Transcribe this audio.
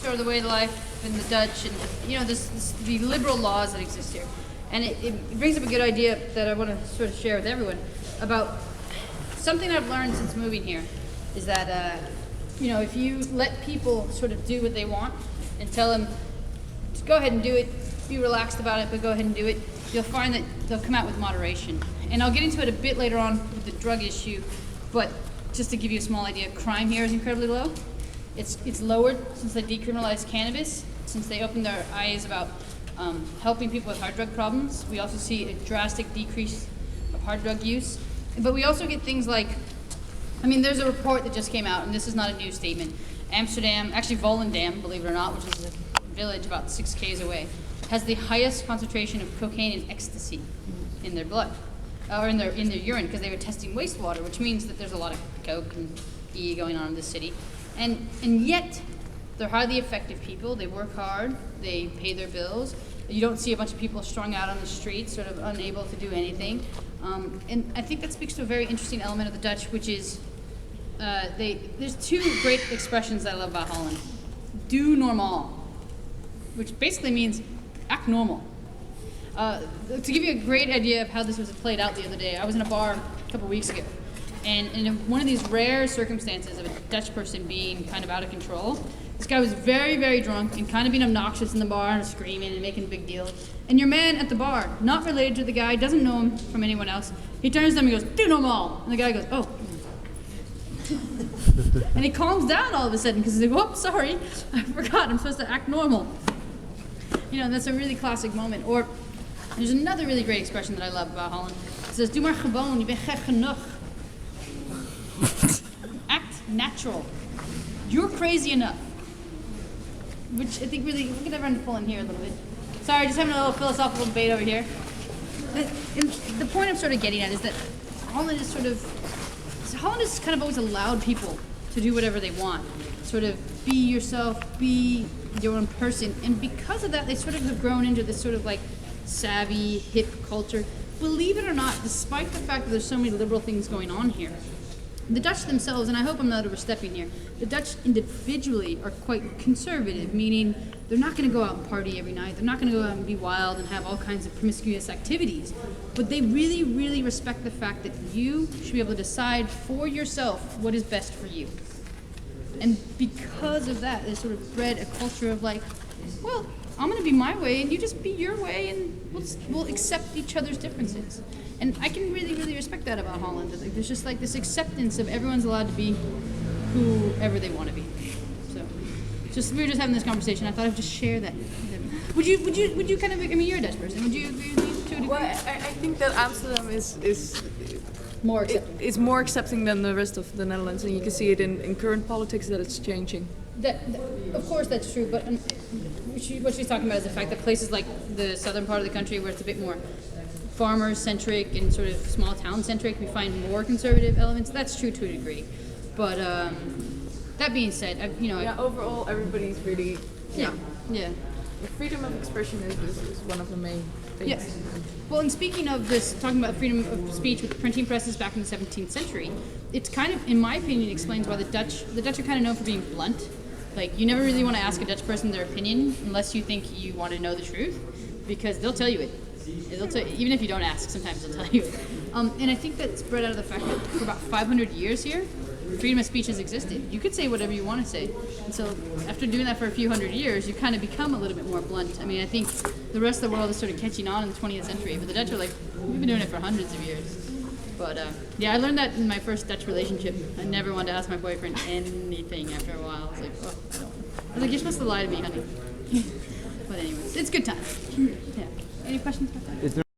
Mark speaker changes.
Speaker 1: sort of the way of life in the Dutch, and the liberal laws that exist here. And it brings up a good idea that I want to sort of share with everyone about something I've learned since moving here is that if you let people sort of do what they want and tell them to go ahead and do it, be relaxed about it, but go ahead and do it, you'll find that they'll come out with moderation. And I'll get into it a bit later on with the drug issue, but just to give you a small idea, crime here is incredibly low. It's lowered since they decriminalized cannabis, since they opened their eyes about helping people with hard drug problems. We also see a drastic decrease of hard drug use. But we also get things like, there's a report that just came out, and this is not a new statement. Amsterdam, actually Volendam, believe it or not, which is a village about 6 k's away, has the highest concentration of cocaine and ecstasy in their blood, or in their urine, because they were testing wastewater, which means that there's a lot of coke and E going on in this city. And yet, they're highly effective people. They work hard. They pay their bills. You don't see a bunch of people strung out on the streets, sort of unable to do anything. And I think that speaks to a very interesting element of the Dutch, which is there's 2 great expressions that I love about Holland. Doe normaal, which basically means act normal. To give you a great idea of how this was played out the other day, I was in a bar a couple weeks ago. And in one of these rare circumstances of a Dutch person being kind of out of control, this guy was very, very drunk and kind of being obnoxious in the bar and screaming and making a big deal. And your man at the bar, not related to the guy, doesn't know him from anyone else, he turns to him and goes, "Doe normaal." And the guy goes, "Oh." And he calms down all of a sudden because he's like, "Whoop, sorry, I forgot, I'm supposed to act normal." And that's a really classic moment. Or there's another really great expression that I love about Holland. It says, "Doe maar gewoon, je bent gek genoeg." Act natural. You're crazy enough. Which I think really, we'll get everyone to pull in here a little bit. Sorry, just having a little philosophical debate over here. The point I'm sort of getting at is that Holland has kind of always allowed people to do whatever they want. Sort of be yourself, be your own person. And because of that, they sort of have grown into this sort of like savvy, hip culture. Believe it or not, despite the fact that there's so many liberal things going on here, the Dutch themselves, and I hope I'm not overstepping here, the Dutch individually are quite conservative, meaning they're not going to go out and party every night. They're not going to go out and be wild and have all kinds of promiscuous activities. But they really, really respect the fact that you should be able to decide for yourself what is best for you. And because of that, they sort of bred a culture of like, well, I'm going to be my way and you just be your way, and we'll accept each other's differences. And I can really, really respect that about Holland. Like, there's just like this acceptance of everyone's allowed to be whoever they want to be. So, we were just having this conversation. I thought I'd just share that. Would you kind of? You're a Dutch person. Would you agree with me to a degree?
Speaker 2: Well, I think that Amsterdam is
Speaker 1: more accepting.
Speaker 2: It's more accepting than the rest of the Netherlands, and you can see it in current politics that it's changing.
Speaker 1: Of course, that's true. But what she's talking about is the fact that places like the southern part of the country, where it's a bit more farmer-centric and sort of small town-centric, we find more conservative elements. That's true to a degree. But that being said,
Speaker 2: overall, everybody's really
Speaker 1: yeah.
Speaker 2: The freedom of expression is one of the main things.
Speaker 1: Yes. Well, and speaking of this, talking about freedom of speech with printing presses back in the 17th century, it's kind of, in my opinion, explains why the Dutch are kind of known for being blunt. Like, you never really want to ask a Dutch person their opinion unless you think you want to know the truth, because they'll tell you it. Even if you don't ask, sometimes they'll tell you it. And I think that's bred out of the fact that for about 500 years here, freedom of speech has existed. You could say whatever you want to say. And so after doing that for a few hundred years, you kind of become a little bit more blunt. I think the rest of the world is sort of catching on in the 20th century, but the Dutch are like, we've been doing it for hundreds of years. But I learned that in my first Dutch relationship. I never wanted to ask my boyfriend anything after a while. I was like, oh, I don't. I was like, you're supposed to lie to me, honey. But anyways, it's good time. Yeah. Any questions about that?